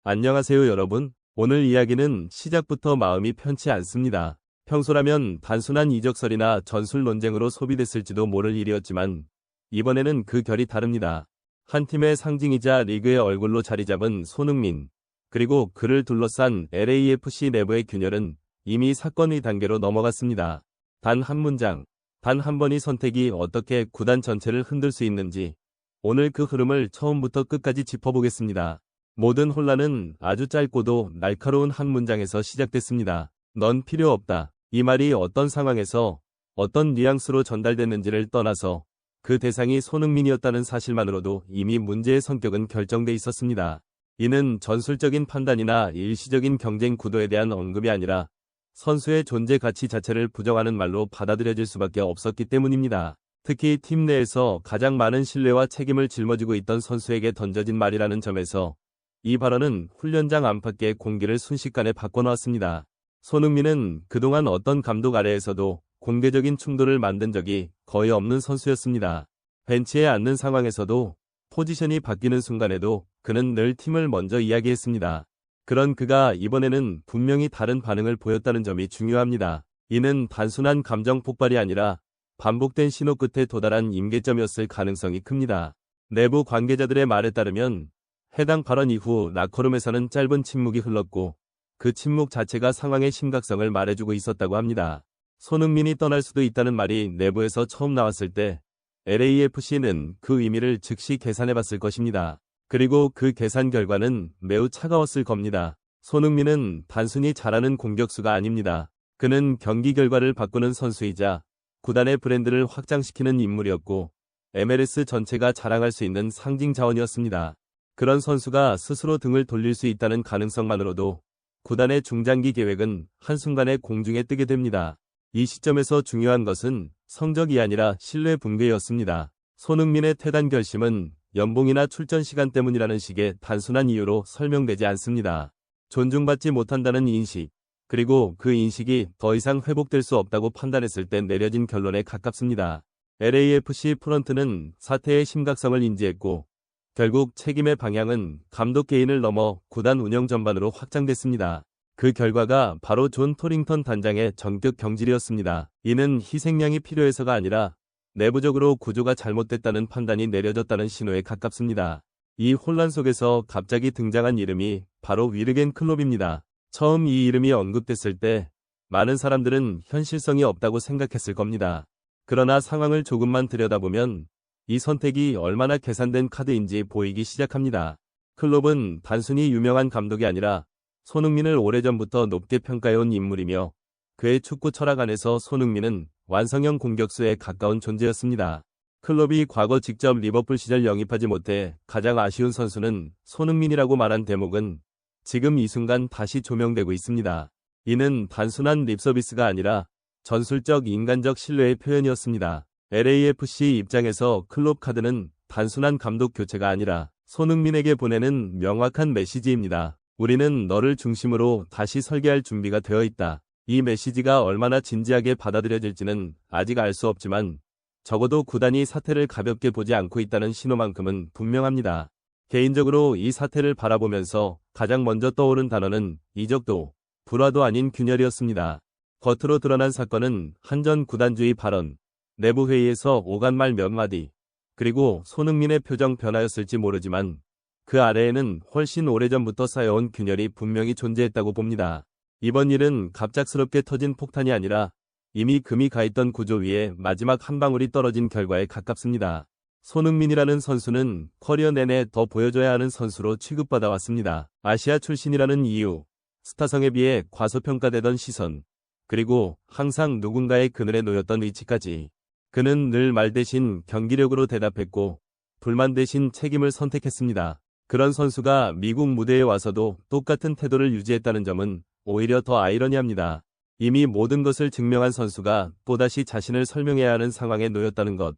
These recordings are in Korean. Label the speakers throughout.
Speaker 1: 안녕하세요 여러분. 오늘 이야기는 시작부터 마음이 편치 않습니다. 평소라면 단순한 이적설이나 전술 논쟁으로 소비됐을지도 모를 일이었지만 이번에는 그 결이 다릅니다. 한 팀의 상징이자 리그의 얼굴로 자리잡은 손흥민, 그리고 그를 둘러싼 LAFC 내부의 균열은 이미 사건의 단계로 넘어갔습니다. 단 한 문장, 단 한 번의 선택이 어떻게 구단 전체를 흔들 수 있는지 오늘 그 흐름을 처음부터 끝까지 짚어보겠습니다. 모든 혼란은 아주 짧고도 날카로운 한 문장에서 시작됐습니다. 넌 필요 없다. 이 말이 어떤 상황에서 어떤 뉘앙스로 전달됐는지를 떠나서 그 대상이 손흥민이었다는 사실만으로도 이미 문제의 성격은 결정돼 있었습니다. 이는 전술적인 판단이나 일시적인 경쟁 구도에 대한 언급이 아니라 선수의 존재 가치 자체를 부정하는 말로 받아들여질 수밖에 없었기 때문입니다. 특히 팀 내에서 가장 많은 신뢰와 책임을 짊어지고 있던 선수에게 던져진 말이라는 점에서 이 발언은 훈련장 안팎의 공기를 순식간에 바꿔놓았습니다. 손흥민은 그동안 어떤 감독 아래에서도 공개적인 충돌을 만든 적이 거의 없는 선수였습니다. 벤치에 앉는 상황에서도 포지션이 바뀌는 순간에도 그는 늘 팀을 먼저 이야기했습니다. 그런 그가 이번에는 분명히 다른 반응을 보였다는 점이 중요합니다. 이는 단순한 감정 폭발이 아니라 반복된 신호 끝에 도달한 임계점이었을 가능성이 큽니다. 내부 관계자들의 말에 따르면 해당 발언 이후 라커룸에서는 짧은 침묵이 흘렀고 그 침묵 자체가 상황의 심각성을 말해주고 있었다고 합니다. 손흥민이 떠날 수도 있다는 말이 내부에서 처음 나왔을 때 LAFC는 그 의미를 즉시 계산해봤을 것입니다. 그리고 그 계산 결과는 매우 차가웠을 겁니다. 손흥민은 단순히 잘하는 공격수가 아닙니다. 그는 경기 결과를 바꾸는 선수이자 구단의 브랜드를 확장시키는 인물이었고 MLS 전체가 자랑할 수 있는 상징 자원이었습니다. 그런 선수가 스스로 등을 돌릴 수 있다는 가능성만으로도 구단의 중장기 계획은 한순간에 공중에 뜨게 됩니다. 이 시점에서 중요한 것은 성적이 아니라 신뢰 붕괴였습니다. 손흥민의 퇴단 결심은 연봉이나 출전 시간 때문이라는 식의 단순한 이유로 설명되지 않습니다. 존중받지 못한다는 인식, 그리고 그 인식이 더 이상 회복될 수 없다고 판단했을 때 내려진 결론에 가깝습니다. LAFC 프런트는 사태의 심각성을 인지했고 결국 책임의 방향은 감독 개인을 넘어 구단 운영 전반으로 확장됐습니다. 그 결과가 바로 존 토링턴 단장의 전격 경질이었습니다. 이는 희생양이 필요해서가 아니라 내부적으로 구조가 잘못됐다는 판단이 내려졌다는 신호에 가깝습니다. 이 혼란 속에서 갑자기 등장한 이름이 바로 위르겐 클롭입니다. 처음 이 이름이 언급됐을 때 많은 사람들은 현실성이 없다고 생각했을 겁니다. 그러나 상황을 조금만 들여다보면 이 선택이 얼마나 계산된 카드인지 보이기 시작합니다. 클롭은 단순히 유명한 감독이 아니라 손흥민을 오래전부터 높게 평가해온 인물이며 그의 축구 철학 안에서 손흥민은 완성형 공격수에 가까운 존재였습니다. 클롭이 과거 직접 리버풀 시절 영입하지 못해 가장 아쉬운 선수는 손흥민이라고 말한 대목은 지금 이 순간 다시 조명되고 있습니다. 이는 단순한 립서비스가 아니라 전술적 인간적 신뢰의 표현이었습니다. LAFC 입장에서 클롭 카드는 단순한 감독 교체가 아니라 손흥민에게 보내는 명확한 메시지입니다. 우리는 너를 중심으로 다시 설계할 준비가 되어 있다. 이 메시지가 얼마나 진지하게 받아들여질지는 아직 알 수 없지만 적어도 구단이 사태를 가볍게 보지 않고 있다는 신호만큼은 분명합니다. 개인적으로 이 사태를 바라보면서 가장 먼저 떠오른 단어는 이적도 불화도 아닌 균열이었습니다. 겉으로 드러난 사건은 한전 구단주의 발언, 내부 회의에서 오간 말 몇 마디, 그리고 손흥민의 표정 변화였을지 모르지만 그 아래에는 훨씬 오래전부터 쌓여온 균열이 분명히 존재했다고 봅니다. 이번 일은 갑작스럽게 터진 폭탄이 아니라 이미 금이 가있던 구조 위에 마지막 한 방울이 떨어진 결과에 가깝습니다. 손흥민이라는 선수는 커리어 내내 더 보여줘야 하는 선수로 취급받아 왔습니다. 아시아 출신이라는 이유, 스타성에 비해 과소평가되던 시선, 그리고 항상 누군가의 그늘에 놓였던 위치까지 그는 늘 말 대신 경기력으로 대답했고 불만 대신 책임을 선택했습니다. 그런 선수가 미국 무대에 와서도 똑같은 태도를 유지했다는 점은 오히려 더 아이러니합니다. 이미 모든 것을 증명한 선수가 또다시 자신을 설명해야 하는 상황에 놓였다는 것.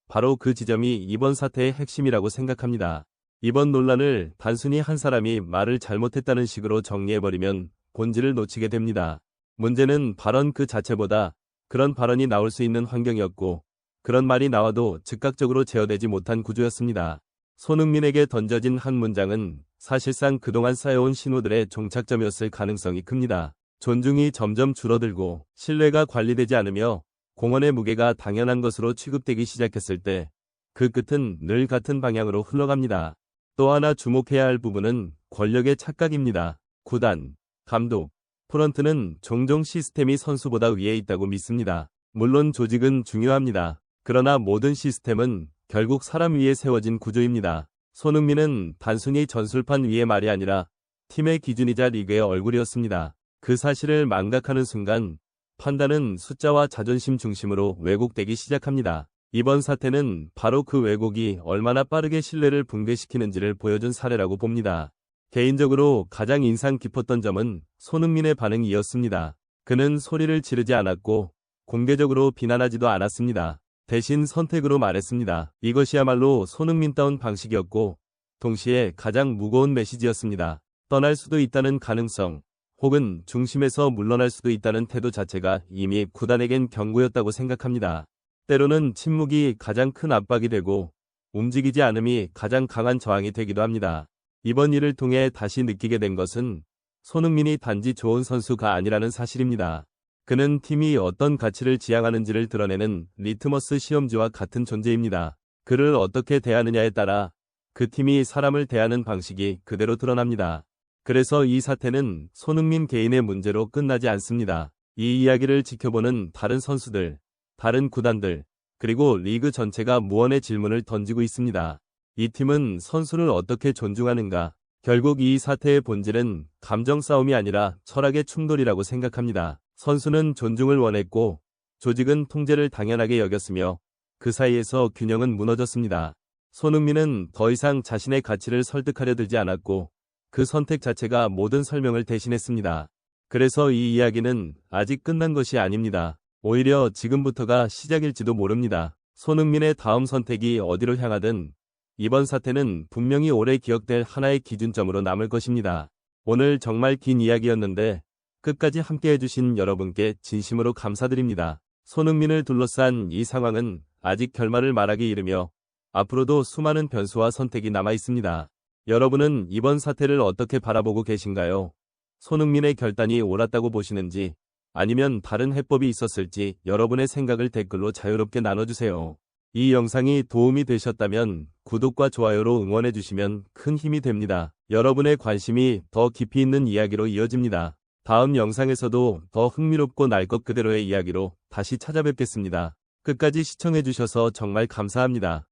Speaker 1: 바로 그 지점이 이번 사태의 핵심이라고 생각합니다. 이번 논란을 단순히 한 사람이 말을 잘못했다는 식으로 정리해버리면 본질을 놓치게 됩니다. 문제는 발언 그 자체보다 그런 발언이 나올 수 있는 환경이었고 그런 말이 나와도 즉각적으로 제어되지 못한 구조였습니다. 손흥민에게 던져진 한 문장은 사실상 그동안 쌓여온 신호들의 종착점이었을 가능성이 큽니다. 존중이 점점 줄어들고 신뢰가 관리되지 않으며 공헌의 무게가 당연한 것으로 취급되기 시작했을 때 그 끝은 늘 같은 방향으로 흘러갑니다. 또 하나 주목해야 할 부분은 권력의 착각입니다. 구단, 감독, 프런트는 종종 시스템이 선수보다 위에 있다고 믿습니다. 물론 조직은 중요합니다. 그러나 모든 시스템은 결국 사람 위에 세워진 구조입니다. 손흥민은 단순히 전술판 위의 말이 아니라 팀의 기준이자 리그의 얼굴이었습니다. 그 사실을 망각하는 순간 판단은 숫자와 자존심 중심으로 왜곡되기 시작합니다. 이번 사태는 바로 그 왜곡이 얼마나 빠르게 신뢰를 붕괴시키는지를 보여준 사례라고 봅니다. 개인적으로 가장 인상 깊었던 점은 손흥민의 반응이었습니다. 그는 소리를 지르지 않았고 공개적으로 비난하지도 않았습니다. 대신 선택으로 말했습니다. 이것이야말로 손흥민다운 방식이었고 동시에 가장 무거운 메시지였습니다. 떠날 수도 있다는 가능성, 혹은 중심에서 물러날 수도 있다는 태도 자체가 이미 구단에겐 경고였다고 생각합니다. 때로는 침묵이 가장 큰 압박이 되고 움직이지 않음이 가장 강한 저항이 되기도 합니다. 이번 일을 통해 다시 느끼게 된 것은 손흥민이 단지 좋은 선수가 아니라는 사실입니다. 그는 팀이 어떤 가치를 지향하는지를 드러내는 리트머스 시험지와 같은 존재입니다. 그를 어떻게 대하느냐에 따라 그 팀이 사람을 대하는 방식이 그대로 드러납니다. 그래서 이 사태는 손흥민 개인의 문제로 끝나지 않습니다. 이 이야기를 지켜보는 다른 선수들, 다른 구단들, 그리고 리그 전체가 무언의 질문을 던지고 있습니다. 이 팀은 선수를 어떻게 존중하는가? 결국 이 사태의 본질은 감정 싸움이 아니라 철학의 충돌이라고 생각합니다. 선수는 존중을 원했고 조직은 통제를 당연하게 여겼으며 그 사이에서 균형은 무너졌습니다. 손흥민은 더 이상 자신의 가치를 설득하려 들지 않았고 그 선택 자체가 모든 설명을 대신했습니다. 그래서 이 이야기는 아직 끝난 것이 아닙니다. 오히려 지금부터가 시작일지도 모릅니다. 손흥민의 다음 선택이 어디로 향하든 이번 사태는 분명히 오래 기억될 하나의 기준점으로 남을 것입니다. 오늘 정말 긴 이야기였는데 끝까지 함께 해주신 여러분께 진심으로 감사드립니다. 손흥민을 둘러싼 이 상황은 아직 결말을 말하기 이르며 앞으로도 수많은 변수와 선택이 남아 있습니다. 여러분은 이번 사태를 어떻게 바라보고 계신가요? 손흥민의 결단이 옳았다고 보시는지 아니면 다른 해법이 있었을지 여러분의 생각을 댓글로 자유롭게 나눠주세요. 이 영상이 도움이 되셨다면 구독과 좋아요로 응원해주시면 큰 힘이 됩니다. 여러분의 관심이 더 깊이 있는 이야기로 이어집니다. 다음 영상에서도 더 흥미롭고 날 것 그대로의 이야기로 다시 찾아뵙겠습니다. 끝까지 시청해주셔서 정말 감사합니다.